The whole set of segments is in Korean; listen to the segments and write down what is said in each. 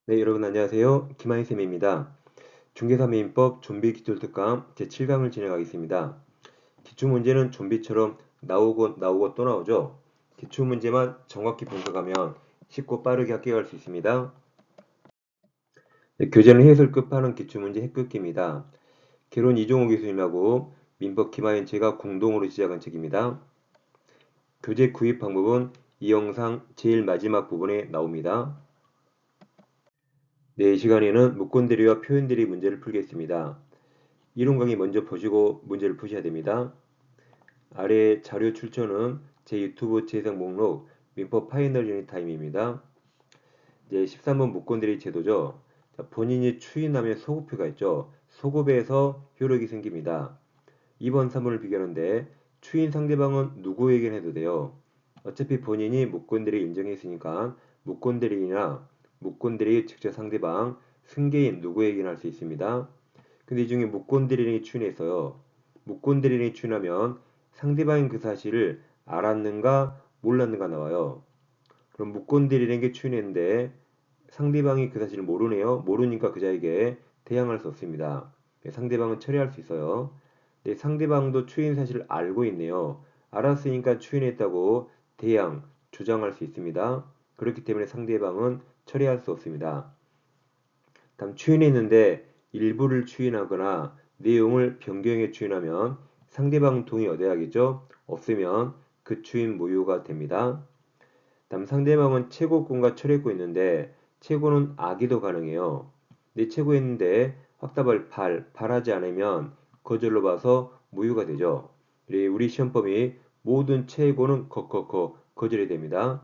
네, 여러분 안녕하세요. 김하희쌤입니다. 중개사매임법 좀비 기술특강 제7강을 진행하겠습니다. 기출문제는 좀비처럼 나오고 또 나오죠. 기출문제만 정확히 분석하면 쉽고 빠르게 합격할 수 있습니다. 네, 교재는 해설 끝판은 기출문제 핵극기입니다. 개론 이종호 교수님하고 민법 김하연 제가 공동으로 시작한 책입니다. 교재 구입 방법은 이 영상 제일 마지막 부분에 나옵니다. 네, 이 시간에는 문건대리와 표현대리 문제를 풀겠습니다. 이론 강의 먼저 보시고 문제를 푸셔야 됩니다. 아래 자료 출처는 제 유튜브 재생 목록 민법 파이널 유닛 타임입니다. 이제 13번 문건대리 제도죠. 자, 본인이 추인하면 소급표가 있죠. 소급에서 효력이 생깁니다. 2번, 3번을 비교하는데 추인 상대방은 누구에겐 해도 돼요. 어차피 본인이 문건대리 인정했으니까 문건대리나 문건대리 직접 상대방 승계인 누구에게나 할 수 있습니다. 근데 이 중에 무권대리인이 추인했어요. 무권대리인이 추인하면 상대방인 그 사실을 알았는가 몰랐는가 나와요. 그럼 무권대리인에게 추인했는데 상대방이 그 사실을 모르네요. 모르니까 그자에게 대항할 수 없습니다. 상대방은 철회할 수 있어요. 근데 상대방도 추인 사실을 알고 있네요. 알았으니까 추인했다고 대항, 주장할 수 있습니다. 그렇기 때문에 상대방은 철회할 수 없습니다. 다음 추인했는데 일부를 추인하거나 내용을 변경해 추인하면 상대방 동의 얻어야겠죠? 없으면 그 추인 무효가 됩니다. 다음 상대방은 최고권과 철회권 있는데 최고는 악의도 가능해요. 내 최고했는데 확답을 발하지 않으면 거절로 봐서 무효가 되죠. 우리 시험법이 모든 최고는 거절이 됩니다.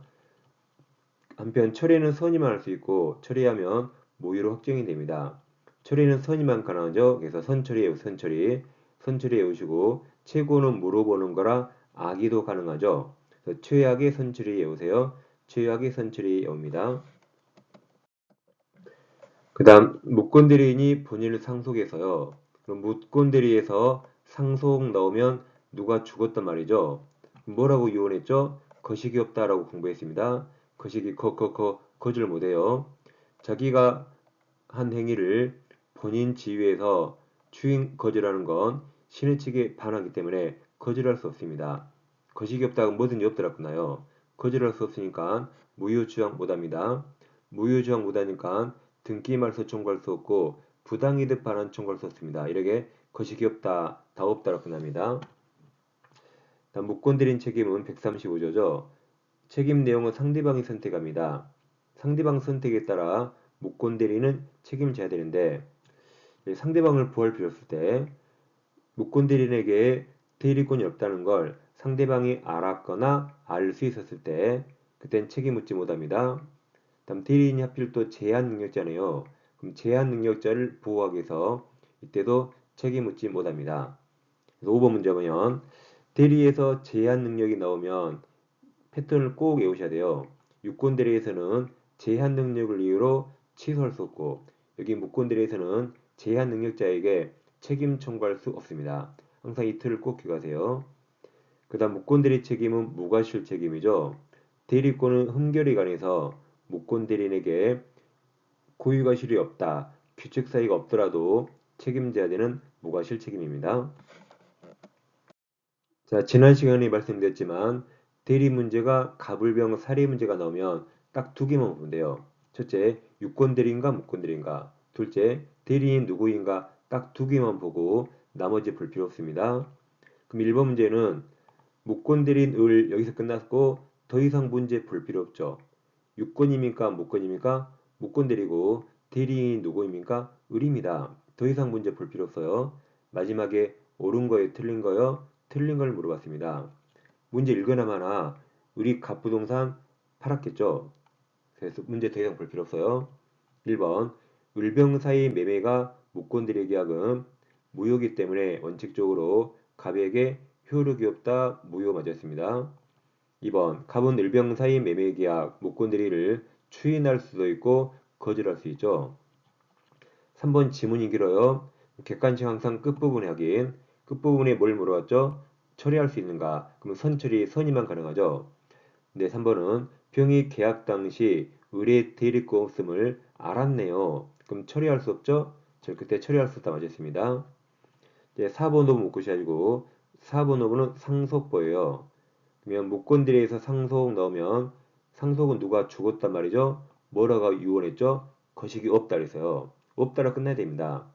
한편 철회는 선의만 할 수 있고 철회하면 무효로 확정이 됩니다. 처리는 선의만 가능하죠. 그래서 선처리 외우시고 최고는 물어보는 거라 악의도 가능하죠. 그래서 최악의 선처리 외우세요. 최악의 선처리 외웁니다. 그 다음 무권대리인이 본인을 상속해서요. 그럼 무권대리에서 상속 나오면 누가 죽었단 말이죠. 뭐라고 이혼했죠? 거식이 없다라고 공부했습니다. 거식이 거절 못해요. 자기가 한 행위를 본인 지위에서 추인 거절하는 건 신의 측에 반하기 때문에 거절할 수 없습니다. 거식이 없다가 뭐든지 없더라 끝나요. 거절할 수 없으니까 무효주장 못합니다. 무효주장 못하니까 등기말소 청구할 수 없고 부당이득 반환 청구할 수 없습니다. 이렇게 거식이 없다, 다 없다라 끝납니다. 다음 무권대리인 책임은 135조죠. 책임 내용은 상대방이 선택합니다. 상대방 선택에 따라 무권대리는 책임을 져야 되는데 상대방을 구할 필요 없을 때 무권대리인에게 대리권이 없다는 걸 상대방이 알았거나 알 수 있었을 때 그땐 책임 묻지 못합니다. 다음 대리인이 하필 또 제한 능력자네요. 그럼 제한 능력자를 보호하기 위해서 이때도 책임 묻지 못합니다. 그래서 5번 문제 보면 대리에서 제한 능력이 나오면 패턴을 꼭 외우셔야 돼요. 유권 대리에서는 제한 능력을 이유로 취소할 수 없고 여기 무권 대리에서는 제한 능력자에게 책임 청구할 수 없습니다. 항상 이 틀을 꼭 기억하세요. 그 다음 무권 대리 책임은 무과실 책임이죠. 대리권은 흠결에 관해서 무권 대리인에게 고유과실이 없다, 규칙 사유가 없더라도 책임져야 되는 무과실 책임입니다. 자, 지난 시간에 말씀드렸지만 대리 문제가 가불병 사례 문제가 나오면 딱 두 개만 보면 돼요. 첫째, 유권 대리인가 무권 대리인가. 둘째, 대리인 누구인가 딱 두 개만 보고 나머지 볼 필요 없습니다. 그럼 1번 문제는 무권 대리인 을 여기서 끝났고 더 이상 문제 볼 필요 없죠. 유권입니까 무권입니까? 무권 대리고 대리인 누구입니까? 을입니다. 더 이상 문제 볼 필요 없어요. 마지막에 옳은 거예요, 틀린 거예요? 틀린 걸 물어봤습니다. 문제 읽으나마나 우리 갑부동산 팔았겠죠? 그래서 문제 더 이상 볼 필요 없어요. 1번 을병사의 매매가 무권들의 계약은 무효이기 때문에 원칙적으로 갑에게 효력이 없다 무효 맞았습니다. 2번 갑은 을병사의 매매 계약 무권들이를 추인할 수도 있고 거절할 수 있죠. 3번 지문이 길어요. 객관식 항상 끝부분에 확인. 끝부분에 뭘 물어봤죠? 처리할 수 있는가? 그러면 선처리, 선의만 가능하죠. 네, 3번은 병이 계약 당시 의뢰 대리권 없음을 알았네요. 그럼 처리할 수 없죠? 저 그때 처리할 수 없다 맞았습니다. 이제 4번 5번 묶으셔가지고 4번 5번은 상속보예요. 그러면 무권들이에서 상속 넣으면 상속은 누가 죽었단 말이죠? 뭐라고 유언했죠? 거식이 없다 그래서요. 없다로 끝나야 됩니다.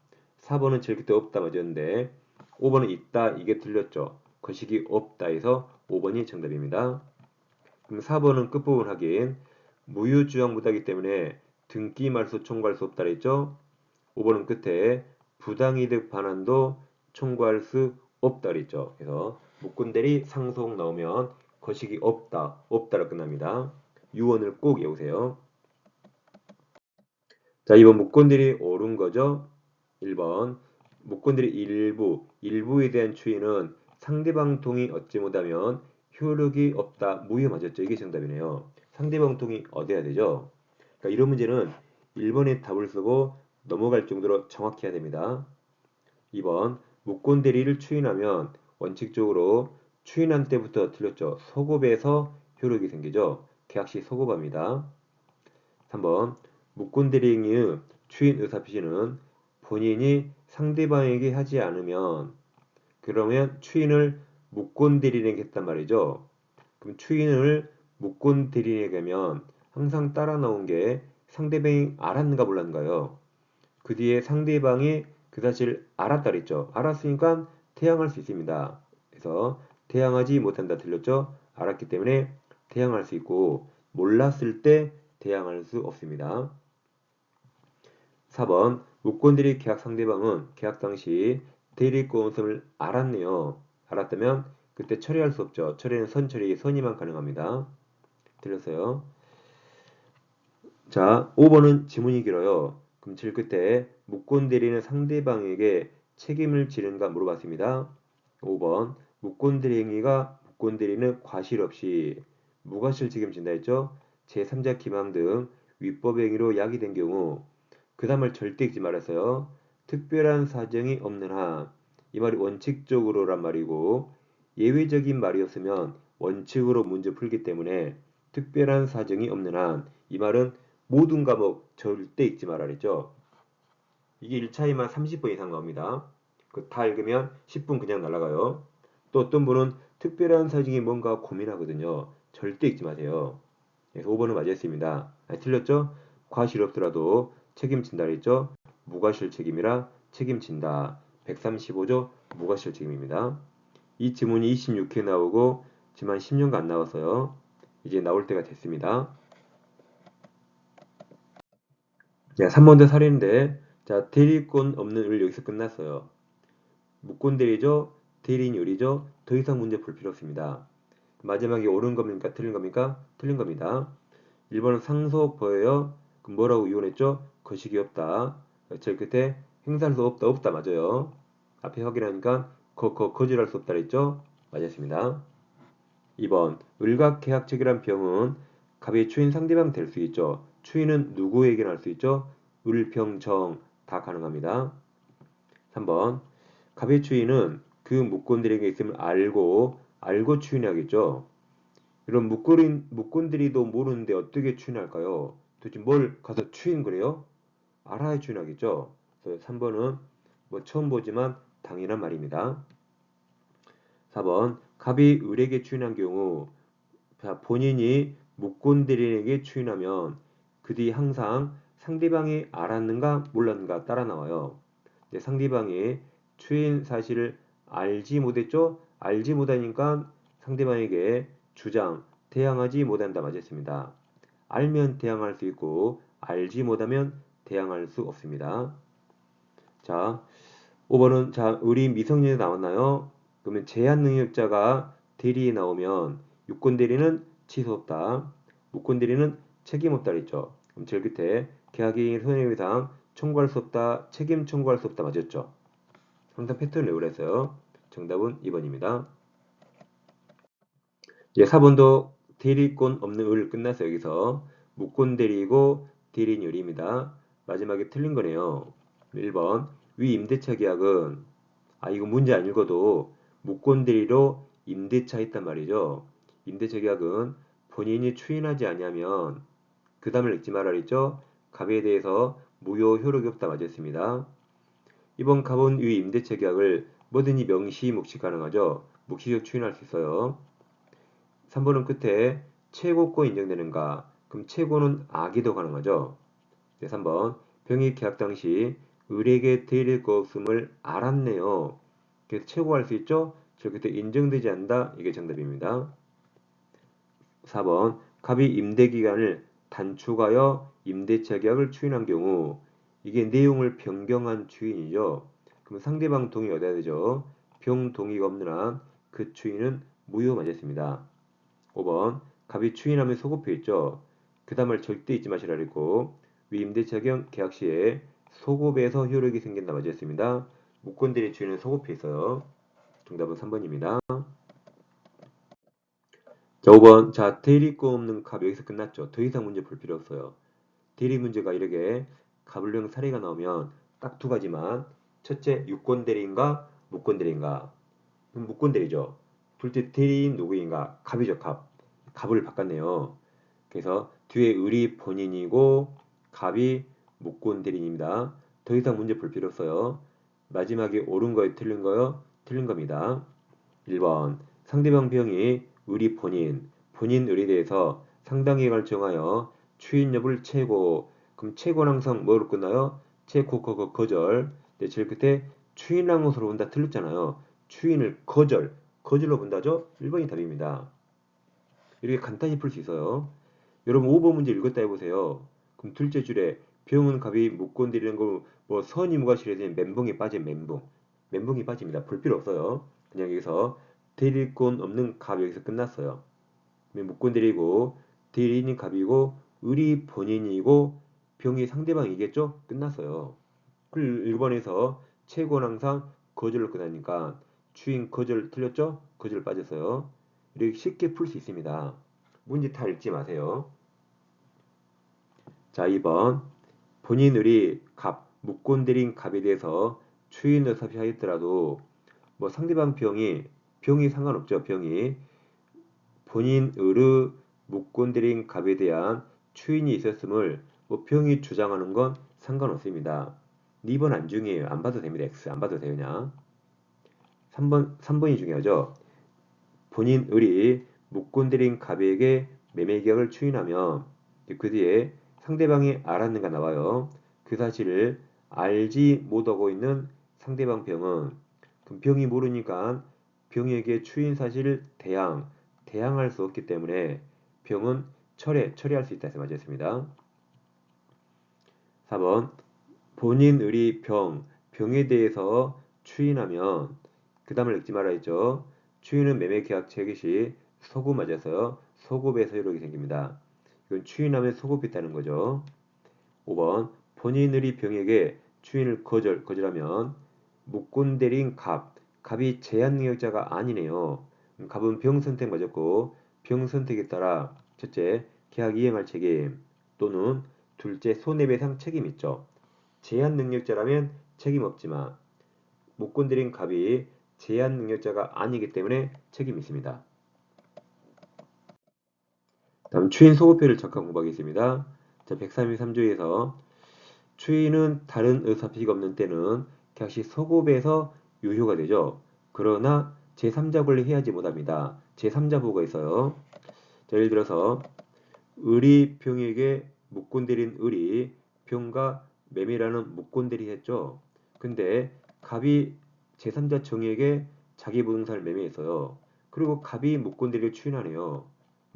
4번은 절대 없다 맞았는데 5번은 있다 이게 틀렸죠. 거식이 없다 해서 5번이 정답입니다. 그럼 4번은 끝부분 확인. 무효주장부다기 때문에 등기 말소 청구할 수 없다 그랬죠? 5번은 끝에 부당이득 반환도 청구할 수 없다 그랬죠. 그래서 무권대리 상속 나오면 거식이 없다, 없다로 끝납니다. 유언을 꼭 외우세요. 자, 이번 무권들이 옳은 거죠. 1번 무권들이 일부에 대한 추인은 상대방 동의 얻지 못하면 효력이 없다, 무효 맞았죠. 이게 정답이네요. 상대방 동의 얻어야 되죠. 그러니까 이런 문제는 1번에 답을 쓰고 넘어갈 정도로 정확해야 됩니다. 2번 무권 대리를 추인하면 원칙적으로 추인한 때부터 틀렸죠. 소급에서 효력이 생기죠. 계약시 소급합니다. 3번 무권 대리행위의 추인 의사표시는 본인이 상대방에게 하지 않으면 그러면 추인을 무권 대리인에게 했단 말이죠. 그럼 추인을 무권 대리인에게 하면 항상 따라 나온 게 상대방이 알았는가 몰랐는가요? 그 뒤에 상대방이 그 사실을 알았다 그랬죠. 알았으니까 태양할 수 있습니다. 그래서 태양하지 못한다 틀렸죠. 알았기 때문에 태양할 수 있고 몰랐을 때 태양할 수 없습니다. 4번 무권대리 계약 상대방은 계약 당시 대리권성을 알았네요. 알았다면 그때 처리할 수 없죠. 처리는 선처리, 선의만 가능합니다. 틀렸어요. 자, 5번은 지문이 길어요. 그럼 제일 끝에 무권 대리는 상대방에게 책임을 지는가 물어봤습니다. 5번 무권 대리 행위가 무권 대리는 과실 없이 무과실 책임진다 했죠. 제3자 기망 등 위법 행위로 야기된 경우 그 다음을 절대 읽지 말았어요. 특별한 사정이 없는 한 이 말이 원칙적으로란 말이고 예외적인 말이었으면 원칙으로 문제 풀기 때문에 특별한 사정이 없는 한 이 말은 모든 과목 절대 읽지 말아 그랬죠. 이게 1차에만 30분 이상 나옵니다. 다 읽으면 10분 그냥 날아가요. 또 어떤 분은 특별한 사정이 뭔가 고민하거든요. 절대 읽지 마세요. 그래서 5번은 맞았습니다. 틀렸죠? 과실 없더라도 책임진다 그랬죠? 무과실 책임이라 책임진다. 135조 무과실 책임입니다. 이 지문이 26회 나오고 지만 10년간 안 나왔어요. 이제 나올 때가 됐습니다. 자, 3번도 살인데 자, 대리권 없는 을 여기서 끝났어요. 무권 대리죠? 대리인 요리죠? 더 이상 문제 풀 필요 없습니다. 마지막에 옳은 겁니까? 틀린 겁니까? 틀린 겁니다. 1번은 상속보예요. 그럼 뭐라고 이혼했죠? 거식이 없다. 저 끝에 행사할 수 없다. 없다 맞아요. 앞에 확인하니까 거절할 수 없다 그랬죠? 맞았습니다. 2번 을각계약책이란 병은 갑의 추인 상대방 될 수 있죠. 추인은 누구에게나 할 수 있죠? 을평정 다 가능합니다. 3번 갑의 추인은 그 무권들에게 있음을 알고 추인하겠죠. 이런 무권들이도 모르는데 어떻게 추인할까요? 도대체 뭘 가서 추인 그래요? 알아야 추인하겠죠. 그래서 3번은 뭐 처음 보지만 당연한 말입니다. 4번 갑이 을에게 추인한 경우 본인이 무권대리인에게 추인하면 그 뒤 항상 상대방이 알았는가 몰랐는가 따라 나와요. 상대방이 추인 사실을 알지 못했죠? 알지 못하니까 상대방에게 주장, 대항하지 못한다 맞았습니다. 알면 대항할 수 있고 알지 못하면 대항할 수 없습니다. 자, 5번은 자, 우리 미성년에 나왔나요? 그러면 제한 능력자가 대리에 나오면 유권 대리는 취소 없다. 무권 대리는 책임 없다 그랬죠. 그럼 제일 끝에 계약이익 손해배상 청구할 수 없다. 책임 청구할 수 없다 맞았죠. 항상 패턴을 외우랬어요. 정답은 2번입니다. 예, 4번도 대리권 없는 을 끝났어요. 여기서 무권 대리고 대리인 요리입니다. 마지막에 틀린 거네요. 1번 위 임대차 계약은 이거 문제 안 읽어도 무권 대리로 임대차 했단 말이죠. 임대차 계약은 본인이 추인하지 아니하면 그 다음을 읽지 말아 그랬죠. 갑에 대해서 무효 효력이 없다 맞았습니다. 이번 갑은 위 임대차 계약을 뭐든지 명시 묵시 가능하죠. 묵시적 추인할 수 있어요. 3번은 끝에 최고권 인정되는가? 그럼 최고는 악의도 가능하죠. 네, 3번 병이 계약 당시 을에게 드릴 거 없음을 알았네요. 그래서 최고할 수 있죠? 저 그때 인정되지 않는다. 이게 정답입니다. 4번 갑이 임대기간을 단축하여 임대차 계약을 추인한 경우 이게 내용을 변경한 추인이죠. 그럼 상대방 동의 얻어야 되죠. 병 동의가 없는 한 그 추인은 무효 맞았습니다. 5번 갑이 추인하면 소급해 있죠. 그 다음을 절대 잊지 마시라 그랬고 위 임대차 계약 시에 소급에서 효력이 생긴다 맞았습니다. 무권대리 추인은 소급해 있어요. 정답은 3번입니다. 자, 5번. 자, 대리권 없는 갑 여기서 끝났죠. 더 이상 문제 볼 필요 없어요. 대리 문제가 이렇게 갑을령 사례가 나오면 딱 두 가지만. 첫째, 유권 대리인가, 무권 대리인가. 무권 대리죠. 둘째, 대리인 누구인가? 갑이죠, 갑. 갑을 바꿨네요. 그래서 뒤에 을이 본인이고 갑이 무권 대리인입니다. 더 이상 문제 볼 필요 없어요. 마지막에 옳은 거에 틀린 거요? 틀린 겁니다. 1번. 상대방 병이 을이 본인 을에 대해서 상당기간을 정하여 추인 여부를 최고. 그럼 최고는 항상 뭐로 끝나요? 거절. 네, 제일 끝에 추인한 것으로 본다 틀렸잖아요. 추인을 거절로 본다죠? 1번이 답입니다. 이렇게 간단히 풀 수 있어요. 여러분 5번 문제 읽었다 해보세요. 그럼 둘째 줄에 병은 갑이 묵건 드리는 거뭐 선이 무가실에 멘붕이 빠진 멘붕이 빠집니다. 볼 필요 없어요. 그냥 여기서 대리권 없는 갑 여기서 끝났어요. 묵건 드리고 대리인이 갑이고 을이 본인이고 병이 상대방이겠죠? 끝났어요. 그리고 1번에서 최고는 항상 거절로 끝나니까 추인 거절 틀렸죠? 거절 빠졌어요. 이렇게 쉽게 풀 수 있습니다. 문제 다 읽지 마세요. 자, 2번. 본인 을이 갑, 묵건 드린 갑에 대해서 추인 의사표 하였더라도 뭐 상대방 병이 상관없죠. 병이 본인 을의 묵건 드린 갑에 대한 추인이 있었음을 뭐 병이 주장하는 건 상관없습니다. 2번 안 중요해요. 안 봐도 됩니다. X 안 봐도 돼요. 그냥 3번이 중요하죠. 본인 을이 묵건 드린 갑에게 매매 계약을 추인하면 그 뒤에 상대방이 알았는가 나와요. 그 사실을 알지 못하고 있는 상대방 병은 그럼 병이 모르니까 병에게 추인 사실을 대항할 수 없기 때문에 병은 철회할 수 있다 해서 맞았습니다. 4번 본인 을이 병에 대해서 추인하면 그 다음을 읽지 말아 했죠. 추인은 매매 계약 체결 시 소급 맞아서요. 소급에서 효력이 생깁니다. 이건 추인하면 소급했다는 거죠. 5번 본인 을이 병에게 추인을 거절하면 묵건 대리인 갑이 제한 능력자가 아니네요. 갑은 병 선택 맞았고 병 선택에 따라 첫째 계약 이행할 책임 또는 둘째 손해배상 책임 있죠. 제한 능력자라면 책임 없지만 묵건 대리인 갑이 제한 능력자가 아니기 때문에 책임이 있습니다. 다음 추인 소급표를 잠깐 공부하겠습니다. 자, 133조에서 추인은 다른 의사표시가 없는 때는 객시 소급에서 유효가 되죠. 그러나 제3자 권리 해야지 못합니다. 제3자 보고가 있어요. 자, 예를 들어서 을이 병에게 묵건 대리인 을이 병과 매매라는 묵건 대리 했죠. 근데 갑이 제3자 정에게 자기 부동산을 매매했어요. 그리고 갑이 묵건 대리를 추인하네요.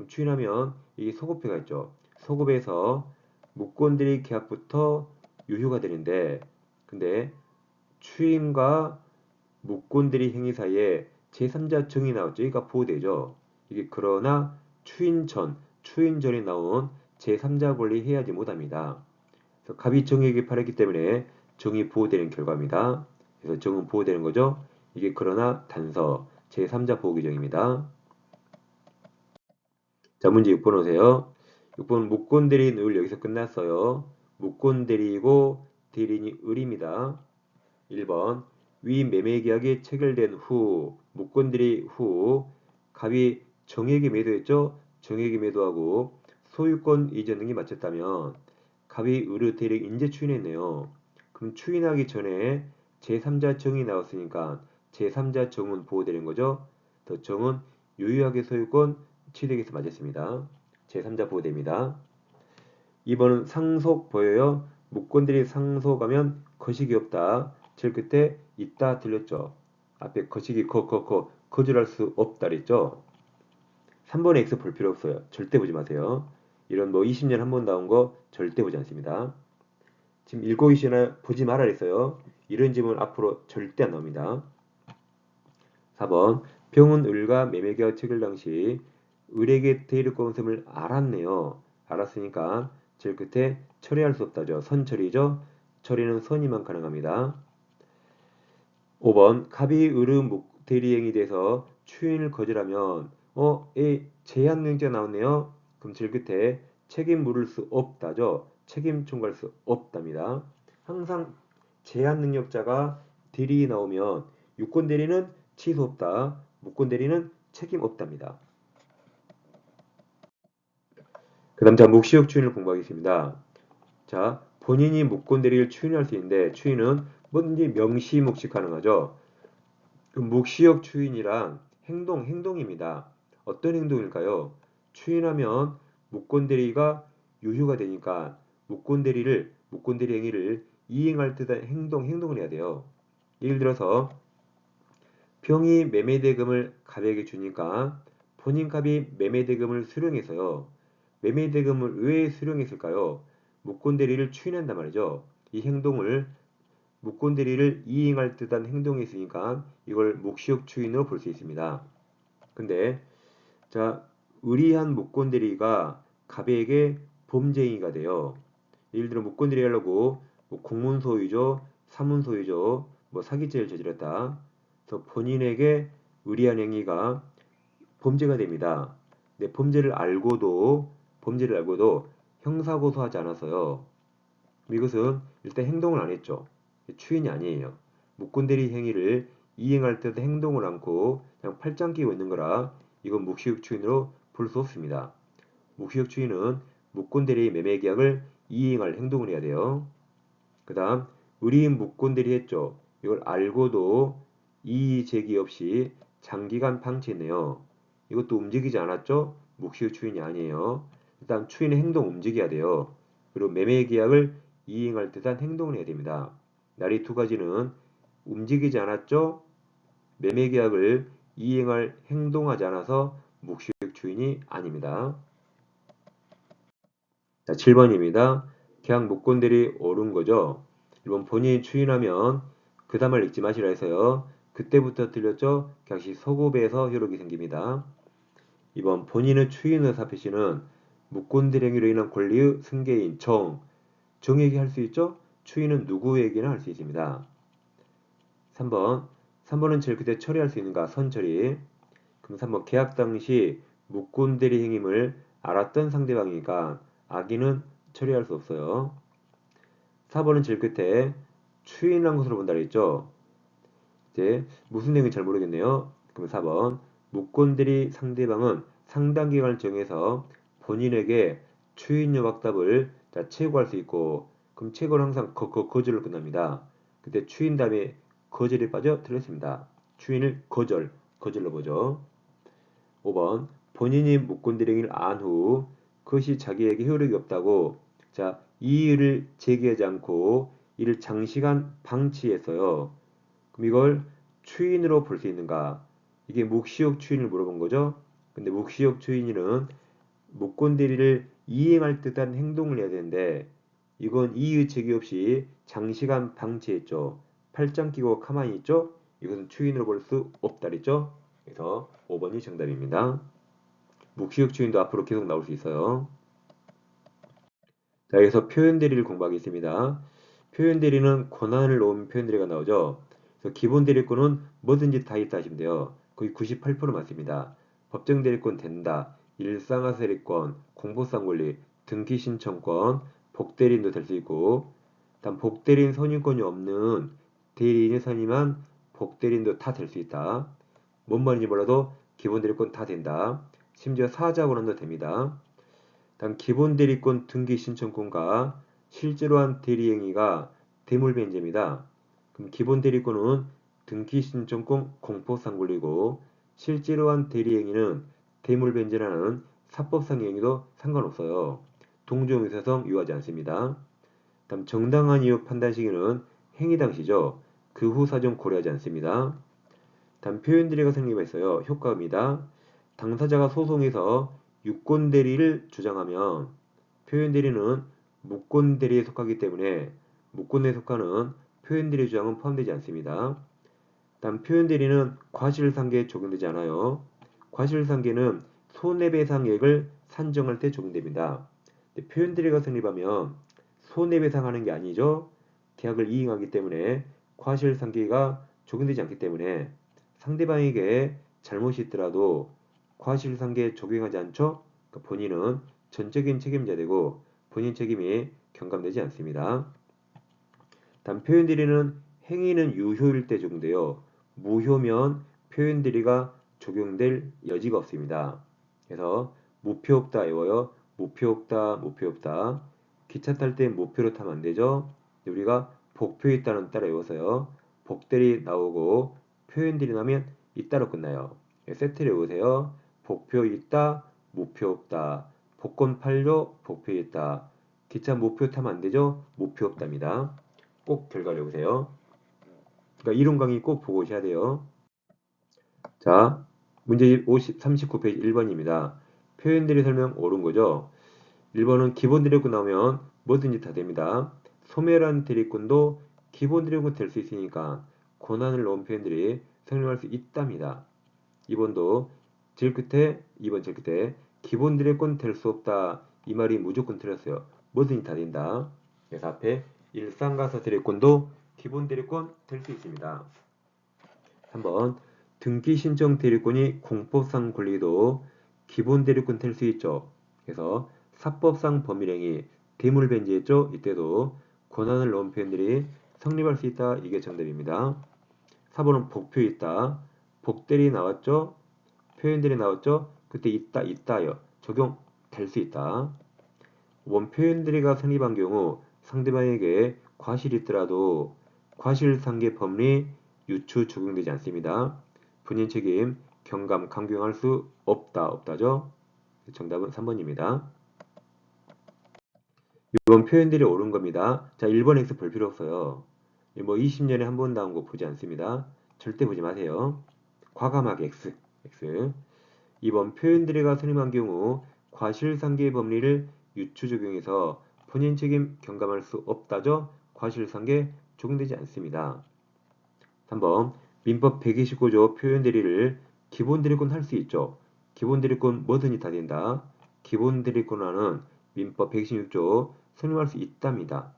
추인하면 이 소급표가 있죠. 소급에서 묵건 대리 계약부터 유효가 되는데 근데 추인과 묵건 대리 행위 사이에 제3자 정이 나왔죠. 이가 보호되죠. 이게 그러나 추인 전에 나온 제3자 권리 해야지 못합니다. 그래서 갑이 정에게 팔았기 때문에 정이 보호되는 결과입니다. 그래서 정은 보호되는 거죠. 이게 그러나 단서 제3자 보호 규정입니다. 자, 문제 6번 오세요. 6번 묵건 대리인 을 여기서 끝났어요. 묵건 대리이고 대리인이 을입니다. 1번 위 매매계약이 체결된 후 묵건 대리 후 갑이 정에게 매도했죠. 정에게 매도하고 소유권 이전 등이 마쳤다면 갑이 을의 대리행 인제 추인했네요. 그럼 추인하기 전에 제3자 정이 나왔으니까 제3자 정은 보호되는 거죠. 더 정은 유효하게 소유권 취득에서 맞았습니다. 제3자 보호됩니다. 2번은 상속 보여요. 무권들이 상속하면 거식이 없다. 제일 끝에 있다 들렸죠. 앞에 거식이 거절할 수 없다 그랬죠. 3번에 X 볼 필요 없어요. 절대 보지 마세요. 이런 뭐 20년 한 번 나온 거 절대 보지 않습니다. 지금 읽고 계시나 보지 말아 그랬어요. 이런 질문 앞으로 절대 안 나옵니다. 4번 병은 을과 매매계약 체결 당시 을에게 대리권 셈을 알았네요. 알았으니까 제일 끝에 처리할 수 없다죠. 선처리죠. 처리는 선이만 가능합니다. 5번 갑이 을의 대리행위 돼서 추인을 거절하면 제한 명제가 나왔네요. 그럼 제일 끝에 책임 물을 수 없다죠. 책임 총괄 수 없답니다. 항상 제한 능력자가 대리 나오면 유권 대리는 취소 없다. 무권 대리는 책임 없답니다. 그 다음 자 묵시적 추인을 공부하겠습니다. 자 본인이 무권 대리를 추인할 수 있는데 추인은 뭐든지 명시묵시 가능하죠. 그 묵시적 추인이랑 행동입니다. 어떤 행동일까요? 추인하면 무권 대리가 유효가 되니까 무권 대리 행위를 이행할 듯한 행동을 해야 돼요. 예를 들어서 병이 매매대금을 갑에게 주니까 본인 갑이 매매대금을 수령해서요. 매매대금을 왜 수령했을까요? 무권대리를 추인한단 말이죠. 이 행동을 무권대리를 이행할 듯한 행동이 있으니까 이걸 묵시적 추인으로 볼 수 있습니다. 근데 자 의리한 무권대리가 갑에게 범죄행위가 돼요. 예를 들어 무권대리 하려고 뭐 공문 소유죠, 사문 소유죠, 뭐 사기죄를 저질렀다. 그래서 본인에게 의리한 행위가 범죄가 됩니다. 근데 범죄를 알고도 형사고소하지 않아서요. 이것은 일단 행동을 안 했죠. 추인이 아니에요. 무권대리 행위를 이행할 때도 행동을 않고 그냥 팔짱 끼고 있는 거라 이건 묵시적 추인으로 볼 수 없습니다. 묵시적 추인은 무권대리 매매계약을 이행할 행동을 해야 돼요. 그 다음 의리인 무권대리 했죠. 이걸 알고도 이의 제기 없이 장기간 방치했네요. 이것도 움직이지 않았죠? 묵시의 추인이 아니에요. 일단 추인의 행동 움직여야 돼요. 그리고 매매계약을 이행할 듯한 행동을 해야 됩니다. 나리 두 가지는 움직이지 않았죠? 매매계약을 이행할 행동하지 않아서 묵시의 추인이 아닙니다. 자, 7번입니다. 계약 무권들이 옳은 거죠. 1번 본인이 추인하면 그 다음을 읽지 마시라 해서요. 그때부터 틀렸죠. 계약시 소급에서 효력이 생깁니다. 2번 본인의 추인 의사 표시는 무권들 행위로 인한 권리의 승계인 정에게 할 수 있죠. 추인은 누구에게나 할 수 있습니다. 3번은 제일 그때 처리할 수 있는가? 선처리. 그럼 3번 계약 당시 무권대리 행임을 알았던 상대방이니까 악의는 처리할 수 없어요. 4번은 제일 끝에 추인한 것으로 본다 그랬죠. 이제 무슨 내용인지 잘 모르겠네요. 그럼 4번 무권대리 상대방은 상당 기간을 정해서 본인에게 추인료 확답을 최고할 수 있고 그럼 최고는 항상 거절로 끝납니다. 그때 추인 다음에 거절이 빠져 틀렸습니다. 추인을 거절로 보죠. 5번 본인이 무권대리 행위를 안 후 그것이 자기에게 효력이 없다고 이의를 제기하지 않고 이를 장시간 방치했어요. 그럼 이걸 추인으로 볼 수 있는가? 이게 묵시적 추인을 물어본 거죠. 근데 묵시적 추인은 무권대리를 이행할 듯한 행동을 해야 되는데 이건 이의 제기 없이 장시간 방치했죠. 팔짱 끼고 가만히 있죠. 이것은 추인으로 볼 수 없다 그랬죠. 그래서 5번이 정답입니다. 묵시적 추인도 앞으로 계속 나올 수 있어요. 자, 여기서 표현 대리를 공부하겠습니다. 표현 대리는 권한을 놓은 표현 대리가 나오죠. 그래서 기본 대리권은 뭐든지 다 있다 하시면 돼요. 거의 98% 맞습니다. 법정 대리권 된다. 일상화 대리권, 공보상 권리, 등기 신청권, 복대리인도 될 수 있고, 다음 복대리인 선임권이 없는 대리인의 선임한 복대리인도 다 될 수 있다. 뭔 말인지 몰라도 기본 대리권 다 된다. 심지어 사자 권한도 됩니다. 다음 기본 대리권 등기 신청권과 실제로 한 대리행위가 대물변제입니다. 그럼 기본 대리권은 등기 신청권 공포상권이고 실제로 한 대리행위는 대물변제라는 사법상 행위도 상관없어요. 동종의사성 유하지 않습니다. 다음 정당한 이유 판단 시기는 행위 당시죠. 그 후 사정 고려하지 않습니다. 다음 표현 대리가 성립했어요. 효과입니다. 당사자가 소송에서 유권 대리를 주장하면 표현 대리는 무권 대리에 속하기 때문에 무권에 속하는 표현 대리 주장은 포함되지 않습니다. 다음 표현 대리는 과실상계에 적용되지 않아요. 과실상계는 손해배상액을 산정할 때 적용됩니다. 표현 대리가 성립하면 손해배상하는 게 아니죠. 계약을 이행하기 때문에 과실상계가 적용되지 않기 때문에 상대방에게 잘못이 있더라도 과실상계에 적용하지 않죠. 그러니까 본인은 전적인 책임자 되고 본인 책임이 경감되지 않습니다. 다음 표현 대리는 행위는 유효일 때 적용돼요. 무효면 표현 대리가 적용될 여지가 없습니다. 그래서 무표 없다 외워요. 무표 없다, 무표 없다. 기차 탈 때 무표로 타면 안 되죠. 우리가 복표 있다는 따라 외워서요. 복대리 나오고 표현 대리 나면 있다로 끝나요. 세트를 외우세요. 복표 있다, 무표 없다. 복권 팔려, 복표 있다. 기차 무표 타면 안 되죠. 무표 없답니다. 꼭 결과를 외우세요. 그러니까 이론 강의 꼭 보고 오셔야 돼요. 자, 문제 39페이지 1번입니다. 표현들이 설명 옳은 거죠. 1번은 기본 드래곤 나오면 뭐든지 다 됩니다. 소멸한 드래곤도 기본 드래곤 될 수 있으니까 권한을 놓은 표현들이 성립할 수 있답니다. 2번도 제일 끝에 2번 제일 끝에 기본 드래곤 될 수 없다. 이 말이 무조건 틀렸어요. 뭐든지 다 된다. 그래서 앞에 일상가사 드래곤도 기본 대리권 될 수 있습니다. 3번 등기 신청 대리권이 공법상 권리도 기본 대리권 될 수 있죠. 그래서 사법상 법률행위 대물변제했죠. 이때도 권한을 놓은 표현들이 성립할 수 있다. 이게 정답입니다. 4번은 복표 있다. 복대리 나왔죠. 표현들이 나왔죠. 그때 있다 있다요. 적용될 수 있다. 5번 표현들이가 성립한 경우 상대방에게 과실이 있더라도 과실상계 법리 유추 적용되지 않습니다. 본인 책임 경감 강경할 수 없다죠. 정답은 3번입니다. 이번 표현들이 옳은 겁니다. 자, 1번 X 볼 필요 없어요. 뭐 20년에 한 번 나온 거 보지 않습니다. 절대 보지 마세요. 과감하게 X. 2번 표현들이가 성립한 경우 과실상계 법리를 유추 적용해서 본인 책임 경감할 수 없다죠. 과실상계 적용되지 않습니다. 3번 민법 129조 표현 대리를 기본 대리권 할 수 있죠. 기본 대리권 뭐든지 다 된다. 기본 대리권화는 민법 126조 성립할 수 있답니다.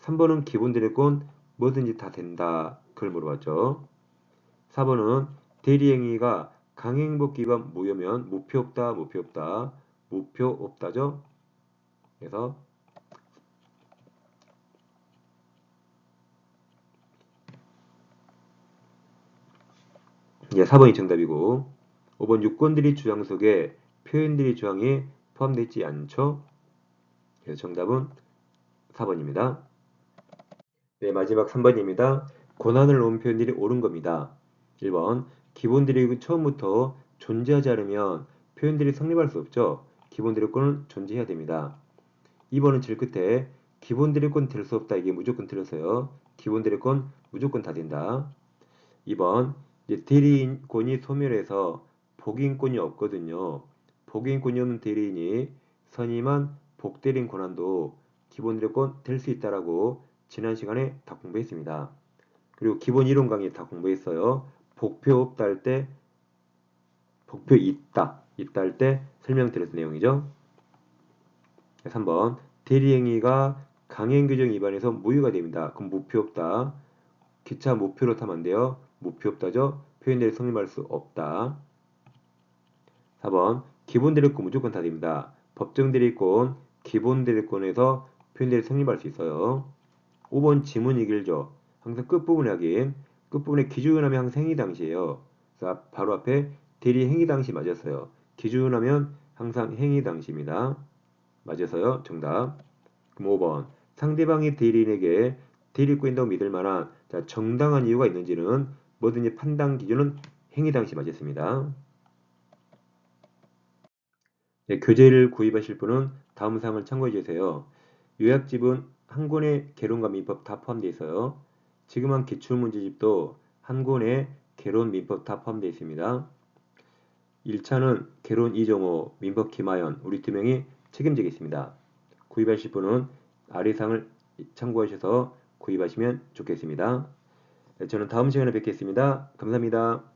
3번은 기본 대리권 뭐든지 다 된다. 그걸 물어봤죠. 4번은 대리행위가 강행복기관 무효면 무표 없다, 무표 없다, 무표 없다죠. 그래서 이제 4번이 정답이고 5번 유권들이 주장 속에 표현들이 주장에 포함되어 있지 않죠. 그래서 정답은 4번입니다. 네, 마지막 3번입니다. 권한을 놓은 표현들이 옳은 겁니다. 1번 기본들이 처음부터 존재하지 않으면 표현들이 성립할 수 없죠. 기본드래곤은 존재해야 됩니다. 2번은 제일 끝에 기본드래곤 될 수 없다. 이게 무조건 틀렸어요. 기본드래곤 무조건 다 된다. 2번 대리인권이 소멸해서 복인권이 없거든요. 복인권이 없는 대리인이 선임한 복대리인 권한도 기본드래곤 될 수 있다라고 지난 시간에 다 공부했습니다. 그리고 기본 이론 강의 다 공부했어요. 복표 없다 할 때 복표 있다 할 때 설명드렸던 내용이죠. 3번 대리행위가 강행규정 위반해서 무효가 됩니다. 그럼 무표 없다. 기차 무표로 타면 안 돼요. 무표 없다죠. 표현대리 성립할 수 없다. 4번 기본대리권 무조건 다 됩니다. 법정대리권 기본대리권에서 표현대리 성립할 수 있어요. 5번 지문이 길죠. 항상 끝부분에 하긴 끝부분에 기준하면 항상 행위 당시예요. 그래서 바로 앞에 대리 행위 당시 맞았어요. 기준하면 항상 행위 당시입니다. 맞아서요. 정답. 그럼 5번 상대방이 대리인에게 대리권이라고 믿을 만한 정당한 이유가 있는지는 뭐든지 판단 기준은 행위 당시 맞았습니다. 네, 교재를 구입하실 분은 다음 사항을 참고해 주세요. 요약집은 한 권의 개론과 민법 다 포함되어 있어요. 지금 한 기출문제집도 한 권의 개론, 민법 다 포함되어 있습니다. 1차는 개론 이정호, 민법 김하연 우리 두 명이 책임지겠습니다. 구입하실 분은 아래 사항을 참고하셔서 구입하시면 좋겠습니다. 네, 저는 다음 시간에 뵙겠습니다. 감사합니다.